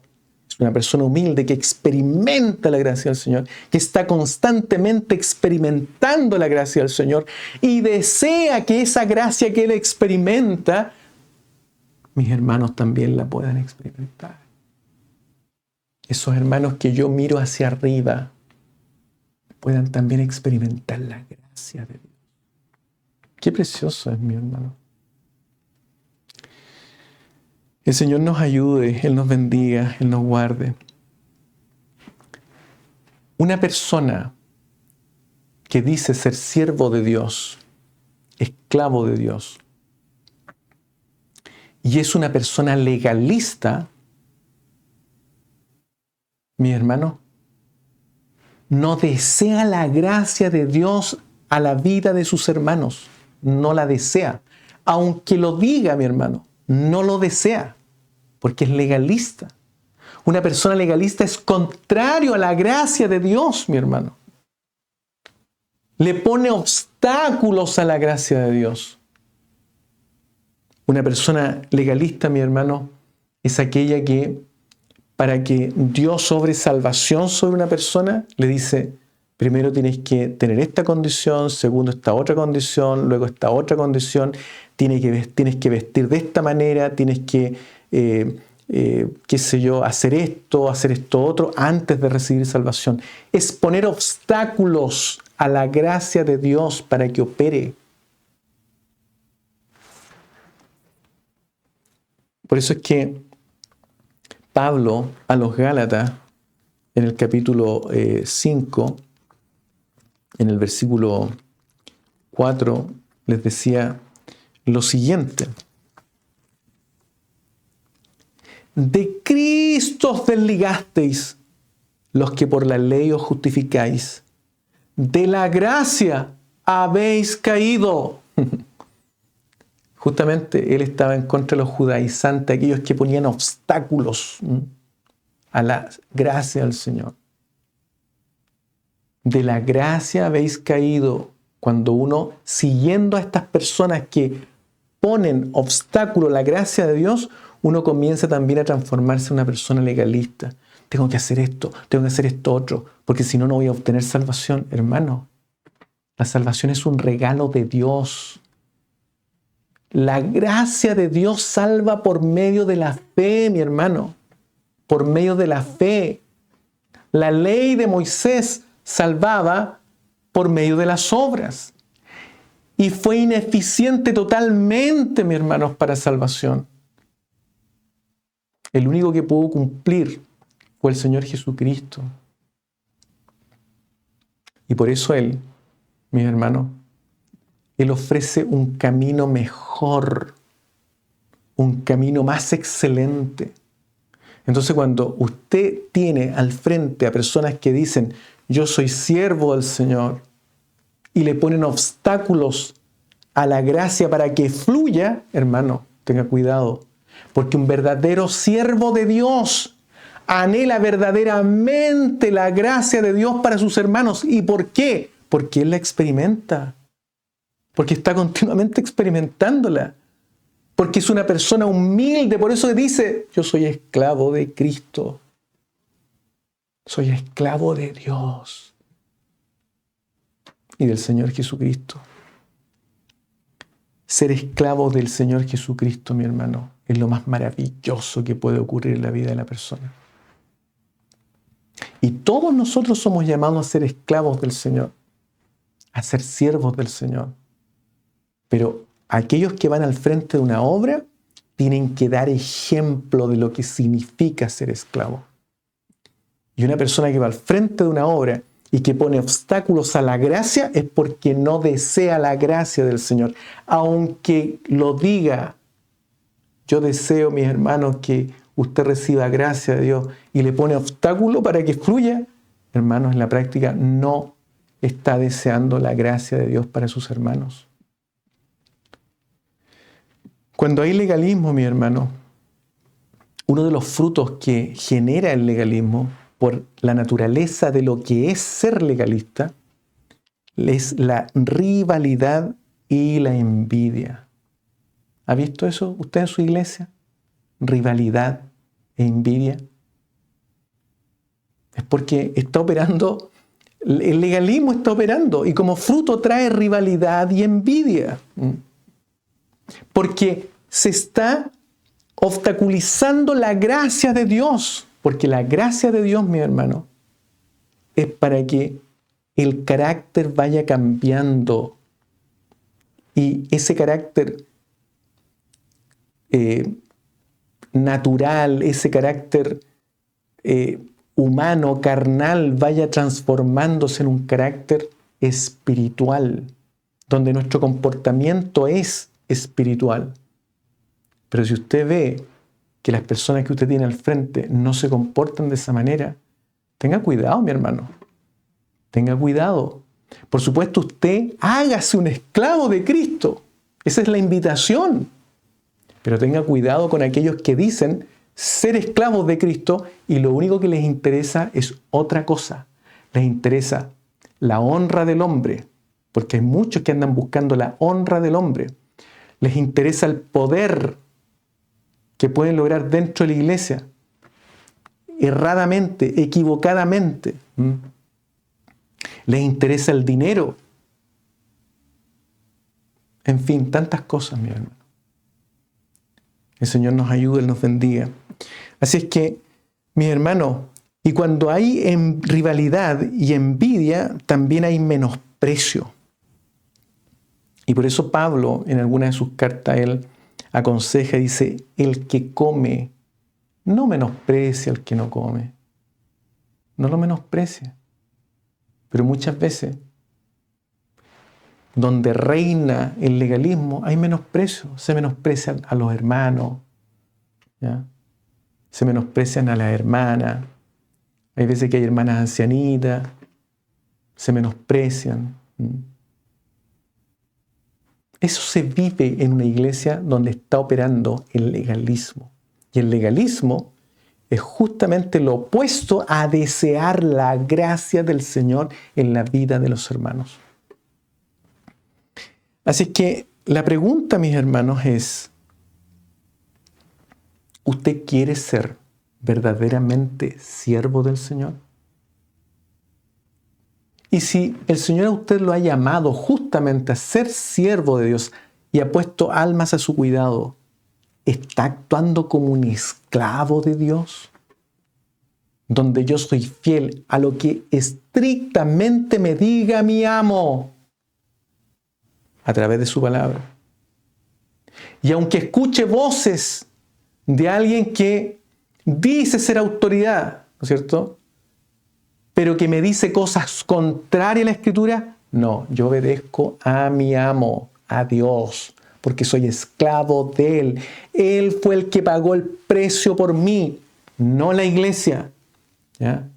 Es una persona humilde que experimenta la gracia del Señor, que está constantemente experimentando la gracia del Señor y desea que esa gracia que él experimenta, mis hermanos también la puedan experimentar. Esos hermanos que yo miro hacia arriba puedan también experimentar la gracia de Dios. Qué precioso es, mi hermano. El Señor nos ayude, Él nos bendiga, Él nos guarde. Una persona que dice ser siervo de Dios, esclavo de Dios, y es una persona legalista, mi hermano, no desea la gracia de Dios a la vida de sus hermanos. No la desea. Aunque lo diga, mi hermano, no lo desea. Porque es legalista. Una persona legalista es contrario a la gracia de Dios, mi hermano. Le pone obstáculos a la gracia de Dios. Una persona legalista, mi hermano, es aquella que, para que Dios obre salvación sobre una persona, le dice, primero tienes que tener esta condición, segundo esta otra condición, luego esta otra condición, tienes que vestir de esta manera, tienes que, hacer esto otro, antes de recibir salvación. Es poner obstáculos a la gracia de Dios para que opere. Por eso es que Pablo a los Gálatas, en el capítulo 5, en el versículo 4, les decía lo siguiente. De Cristo os desligasteis, los que por la ley os justificáis. De la gracia habéis caído. Justamente él estaba en contra de los judaizantes, aquellos que ponían obstáculos a la gracia del Señor. De la gracia habéis caído. Cuando uno, siguiendo a estas personas que ponen obstáculo a la gracia de Dios, uno comienza también a transformarse en una persona legalista. Tengo que hacer esto, tengo que hacer esto otro, porque si no, no voy a obtener salvación. Hermano, la salvación es un regalo de Dios. La gracia de Dios salva por medio de la fe, mi hermano. Por medio de la fe. La ley de Moisés salvaba por medio de las obras. Y fue ineficiente totalmente, mis hermanos, para salvación. El único que pudo cumplir fue el Señor Jesucristo. Y por eso Él, mis hermanos, Él ofrece un camino mejor. un camino más excelente. Entonces, cuando usted tiene al frente a personas que dicen, yo soy siervo del Señor, y le ponen obstáculos a la gracia para que fluya, hermano, tenga cuidado. Porque un verdadero siervo de Dios anhela verdaderamente la gracia de Dios para sus hermanos. ¿Y por qué? Porque él la experimenta. Porque está continuamente experimentándola. Porque es una persona humilde. Por eso dice, yo soy esclavo de Cristo. Soy esclavo de Dios y del Señor Jesucristo. Ser esclavo del Señor Jesucristo, mi hermano, es lo más maravilloso que puede ocurrir en la vida de la persona. Y todos nosotros somos llamados a ser esclavos del Señor, a ser siervos del Señor. Pero aquellos que van al frente de una obra tienen que dar ejemplo de lo que significa ser esclavo. Y una persona que va al frente de una obra y que pone obstáculos a la gracia es porque no desea la gracia del Señor. Aunque lo diga, yo deseo, mis hermanos, que usted reciba gracia de Dios y le pone obstáculo para que fluya, hermanos, en la práctica no está deseando la gracia de Dios para sus hermanos. Cuando hay legalismo, mi hermano, uno de los frutos que genera el legalismo por la naturaleza de lo que es ser legalista, es la rivalidad y la envidia. ¿Ha visto eso usted en su iglesia? Rivalidad e envidia. Es porque está operando, el legalismo está operando y como fruto trae rivalidad y envidia. Porque se está obstaculizando la gracia de Dios. Porque la gracia de Dios, mi hermano, es para que el carácter vaya cambiando. Y ese carácter natural, ese carácter humano, carnal, vaya transformándose en un carácter espiritual, donde nuestro comportamiento es espiritual. Pero si usted ve que las personas que usted tiene al frente no se comportan de esa manera, tenga cuidado, mi hermano. Tenga cuidado. Por supuesto, usted hágase un esclavo de Cristo. Esa es la invitación. Pero tenga cuidado con aquellos que dicen ser esclavos de Cristo y lo único que les interesa es otra cosa. Les interesa la honra del hombre, porque hay muchos que andan buscando la honra del hombre. Les interesa el poder que pueden lograr dentro de la iglesia, erradamente, equivocadamente. Les interesa el dinero. En fin, tantas cosas, mi hermano. El Señor nos ayude, Él nos bendiga. Así es que, mis hermanos, y cuando hay rivalidad y envidia, también hay menosprecio. Y por eso Pablo, en alguna de sus cartas, él aconseja y dice, el que come, no menosprecia al que no come. No lo menosprecia. Pero muchas veces, donde reina el legalismo, hay menosprecio. Se menosprecian a los hermanos, ¿ya? Se menosprecian a las hermanas. Hay veces que hay hermanas ancianitas, se menosprecian. Eso se vive en una iglesia donde está operando el legalismo. Y el legalismo es justamente lo opuesto a desear la gracia del Señor en la vida de los hermanos. Así que la pregunta, mis hermanos, es, ¿usted quiere ser verdaderamente siervo del Señor? Y si el Señor a usted lo ha llamado justamente a ser siervo de Dios y ha puesto almas a su cuidado, ¿está actuando como un esclavo de Dios? Donde yo soy fiel a lo que estrictamente me diga mi amo a través de su palabra. Y aunque escuche voces de alguien que dice ser autoridad, ¿no es cierto?, pero que me dice cosas contrarias a la Escritura, no, yo obedezco a mi amo, a Dios, porque soy esclavo de Él. Él fue el que pagó el precio por mí, no la iglesia, ¿ya?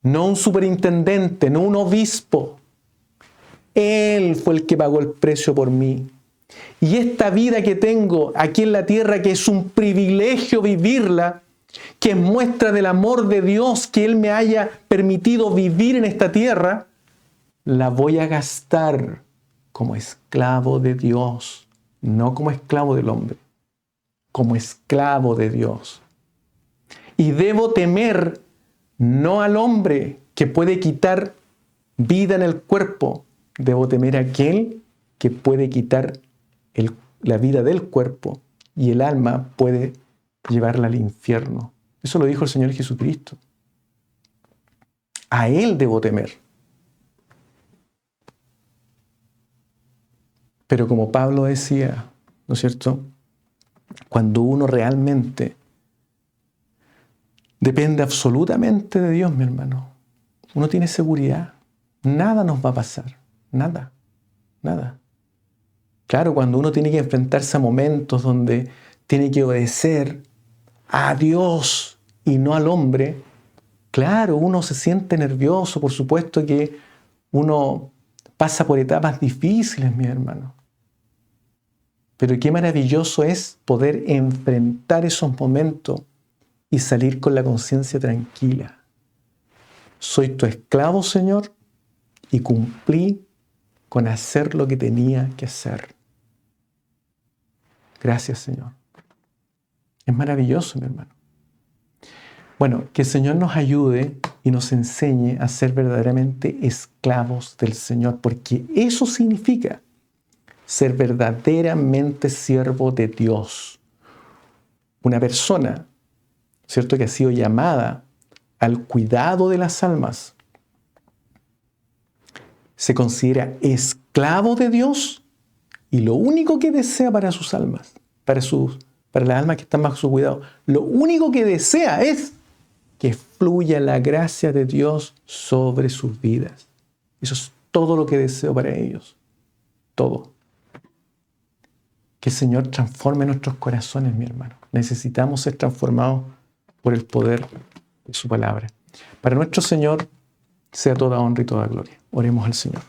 No un superintendente, no un obispo. Él fue el que pagó el precio por mí. Y esta vida que tengo aquí en la tierra, que es un privilegio vivirla, que es muestra del amor de Dios que Él me haya permitido vivir en esta tierra, la voy a gastar como esclavo de Dios, no como esclavo del hombre, como esclavo de Dios. Y debo temer no al hombre que puede quitar vida en el cuerpo, debo temer a aquel que puede quitar la vida del cuerpo y el alma puede llevarla al infierno. Eso lo dijo el Señor Jesucristo. A Él debo temer. Pero como Pablo decía, ¿no es cierto? Cuando uno realmente depende absolutamente de Dios, mi hermano, uno tiene seguridad. Nada nos va a pasar. Nada. Nada. Claro, cuando uno tiene que enfrentarse a momentos donde tiene que obedecer a Dios y no al hombre, claro, uno se siente nervioso, por supuesto que uno pasa por etapas difíciles, mi hermano. Pero qué maravilloso es poder enfrentar esos momentos y salir con la conciencia tranquila. Soy tu esclavo, Señor, y cumplí con hacer lo que tenía que hacer. Gracias, Señor. Es maravilloso, mi hermano. Bueno, que el Señor nos ayude y nos enseñe a ser verdaderamente esclavos del Señor, porque eso significa ser verdaderamente siervo de Dios. Una persona, ¿cierto?, que ha sido llamada al cuidado de las almas, se considera esclavo de Dios y lo único que desea para sus almas, para las almas que están bajo su cuidado, lo único que desea es que fluya la gracia de Dios sobre sus vidas. Eso es todo lo que deseo para ellos. Todo. Que el Señor transforme nuestros corazones, mi hermano. Necesitamos ser transformados por el poder de su palabra. Para nuestro Señor sea toda honra y toda gloria. Oremos al Señor.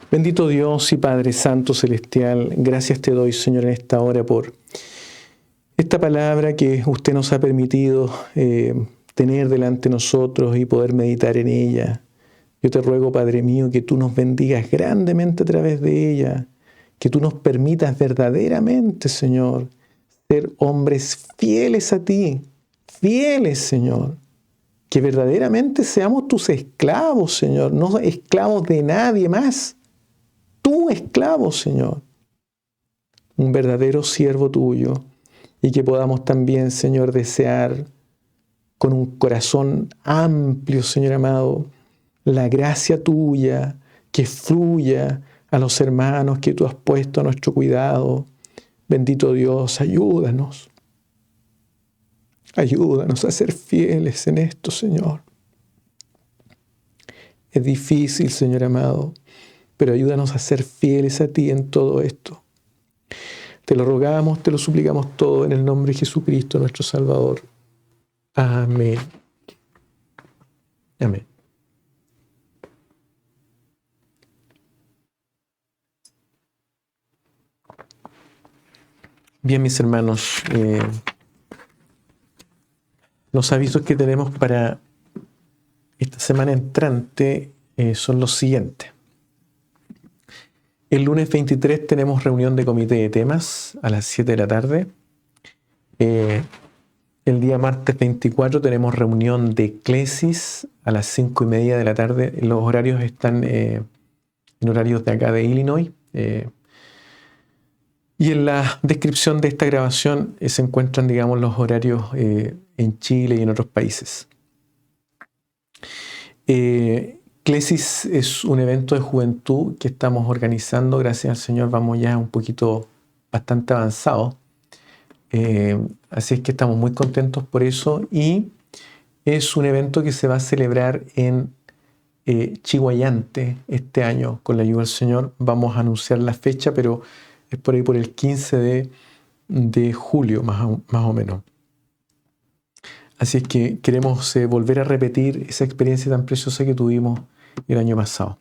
Bendito Dios y Padre Santo Celestial, gracias te doy, Señor, en esta hora por esta palabra que usted nos ha permitido tener delante de nosotros y poder meditar en ella. Yo te ruego, Padre mío, que tú nos bendigas grandemente a través de ella, que tú nos permitas verdaderamente, Señor, ser hombres fieles a ti, fieles, Señor, que verdaderamente seamos tus esclavos, Señor, no esclavos de nadie más, tú esclavo, Señor, un verdadero siervo tuyo, y que podamos también, Señor, desear con un corazón amplio, Señor amado, la gracia tuya que fluya a los hermanos que tú has puesto a nuestro cuidado. Bendito Dios, ayúdanos. Ayúdanos a ser fieles en esto, Señor. Es difícil, Señor amado, pero ayúdanos a ser fieles a ti en todo esto. Te lo rogamos, te lo suplicamos todo en el nombre de Jesucristo, nuestro Salvador. Amén. Amén. Bien, mis hermanos, los avisos que tenemos para esta semana entrante son los siguientes. El lunes 23 tenemos reunión de comité de temas a las 7 de la tarde. El día martes 24 tenemos reunión de Eclesis a las 5:30 de la tarde. Los horarios están en horarios de acá de Illinois. Y en la descripción de esta grabación se encuentran, digamos, los horarios en Chile y en otros países. Eclesis es un evento de juventud que estamos organizando. Gracias al Señor vamos ya un poquito bastante avanzados. Así es que estamos muy contentos por eso. Y es un evento que se va a celebrar en Chiguayante este año, con la ayuda del Señor. Vamos a anunciar la fecha, pero es por ahí por el 15 de julio, más o menos. Así es que queremos volver a repetir esa experiencia tan preciosa que tuvimos el año pasado.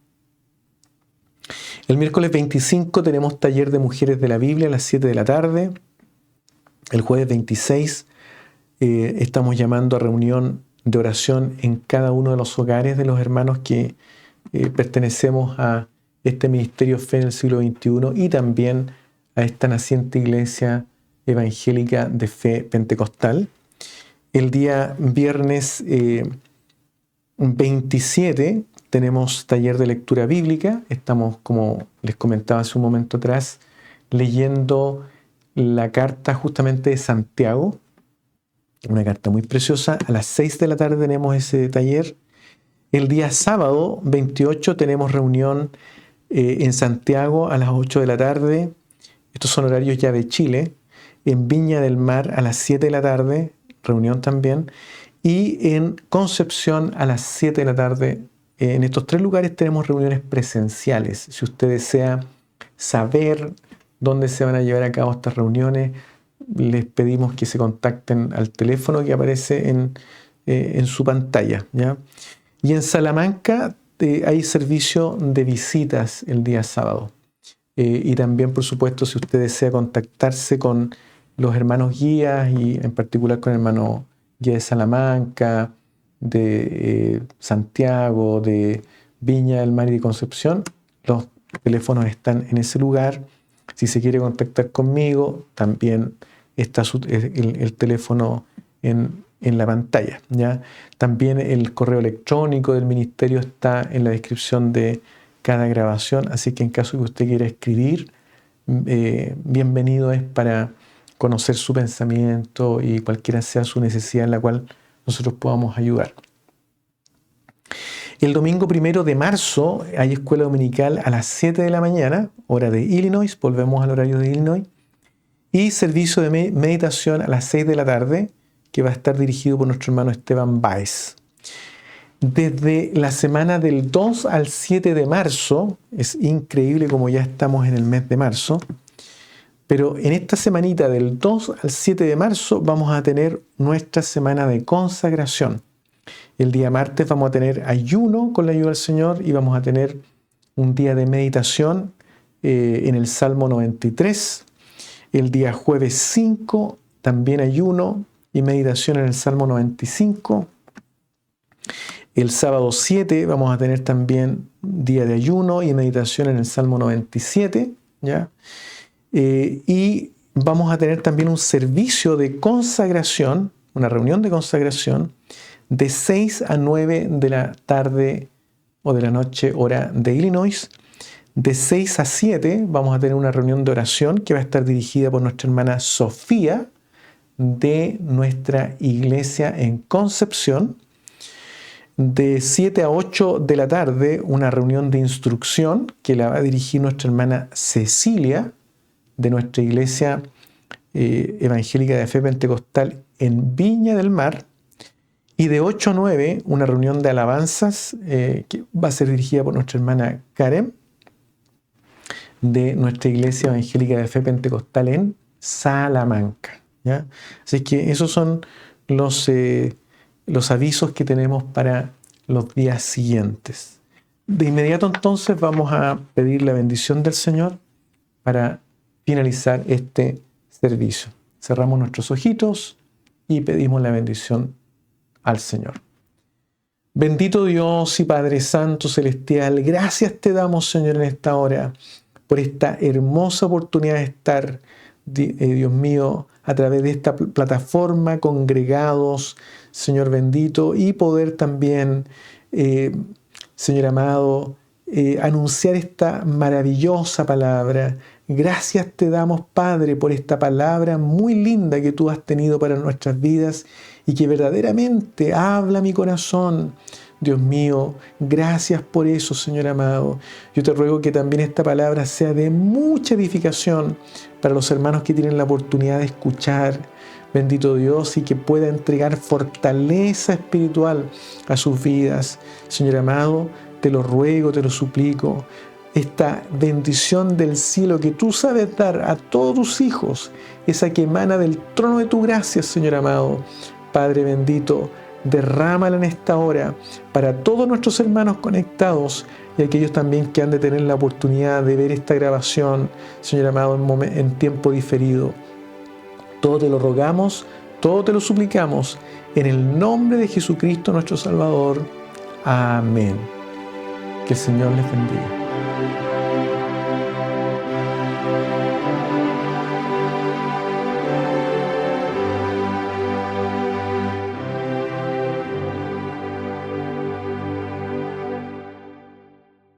El miércoles 25 tenemos taller de mujeres de la Biblia a las 7 de la tarde. El jueves 26 estamos llamando a reunión de oración en cada uno de los hogares de los hermanos que pertenecemos a este ministerio Fe en el siglo XXI y también a esta naciente iglesia evangélica de fe pentecostal. El día viernes 27 tenemos taller de lectura bíblica. Estamos, como les comentaba hace un momento atrás, leyendo la carta justamente de Santiago, una carta muy preciosa. A las 6 de la tarde tenemos ese taller. El día sábado 28 tenemos reunión en Santiago a las 8 de la tarde. Estos son horarios ya de Chile. En Viña del Mar a las 7 de la tarde, reunión también. Y en Concepción a las 7 de la tarde. En estos 3 lugares tenemos reuniones presenciales. Si usted desea saber dónde se van a llevar a cabo estas reuniones, les pedimos que se contacten al teléfono que aparece en su pantalla, ¿ya? Y en Salamanca hay servicio de visitas el día sábado. Y también, por supuesto, si usted desea contactarse con los hermanos guías y en particular con el hermano guía de Salamanca, de Santiago, de Viña del Mar y de Concepción, los teléfonos están en ese lugar. Si se quiere contactar conmigo, también está el teléfono en la pantalla, ¿ya? También el correo electrónico del ministerio está en la descripción de cada grabación, así que en caso que usted quiera escribir, bienvenido es para conocer su pensamiento y cualquiera sea su necesidad en la cual nosotros podamos ayudar. El domingo 1 de marzo hay escuela dominical a las 7 de la mañana, hora de Illinois, volvemos al horario de Illinois, y servicio de meditación a las 6 de la tarde, que va a estar dirigido por nuestro hermano Esteban Báez. Desde la semana del 2 al 7 de marzo, es increíble como ya estamos en el mes de marzo, pero en esta semanita del 2 al 7 de marzo vamos a tener nuestra semana de consagración. El día martes vamos a tener ayuno con la ayuda del Señor y vamos a tener un día de meditación en el Salmo 93. El día jueves 5 también ayuno y meditación en el Salmo 95. El sábado 7 vamos a tener también día de ayuno y meditación en el Salmo 97, ¿ya? Y vamos a tener también un servicio de consagración, una reunión de consagración, de 6 a 9 de la tarde o de la noche, hora de Illinois. De 6 a 7 vamos a tener una reunión de oración que va a estar dirigida por nuestra hermana Sofía de nuestra iglesia en Concepción. De 7 a 8 de la tarde una reunión de instrucción que la va a dirigir nuestra hermana Cecilia de nuestra iglesia evangélica de fe pentecostal en Viña del Mar. Y de 8 a 9, una reunión de alabanzas que va a ser dirigida por nuestra hermana Karen, de nuestra iglesia evangélica de fe pentecostal en Salamanca, ¿ya? Así que esos son los avisos que tenemos para los días siguientes. De inmediato entonces vamos a pedir la bendición del Señor para finalizar este servicio. Cerramos nuestros ojitos y pedimos la bendición al Señor. Bendito Dios y Padre Santo Celestial, gracias te damos, Señor, en esta hora por esta hermosa oportunidad de estar, Dios mío, a través de esta plataforma, congregados, Señor bendito, y poder también, Señor amado, anunciar esta maravillosa palabra. Gracias te damos, Padre, por esta palabra muy linda que tú has tenido para nuestras vidas y que verdaderamente habla mi corazón. Dios mío, gracias por eso, Señor amado. Yo te ruego que también esta palabra sea de mucha edificación para los hermanos que tienen la oportunidad de escuchar, bendito Dios, y que pueda entregar fortaleza espiritual a sus vidas. Señor amado, te lo ruego, te lo suplico, esta bendición del cielo que tú sabes dar a todos tus hijos, esa que emana del trono de tu gracia, Señor amado. Padre bendito, derrámala en esta hora para todos nuestros hermanos conectados y aquellos también que han de tener la oportunidad de ver esta grabación, Señor amado, en tiempo diferido. Todo te lo rogamos, todo te lo suplicamos, en el nombre de Jesucristo nuestro Salvador. Amén. Que el Señor les bendiga.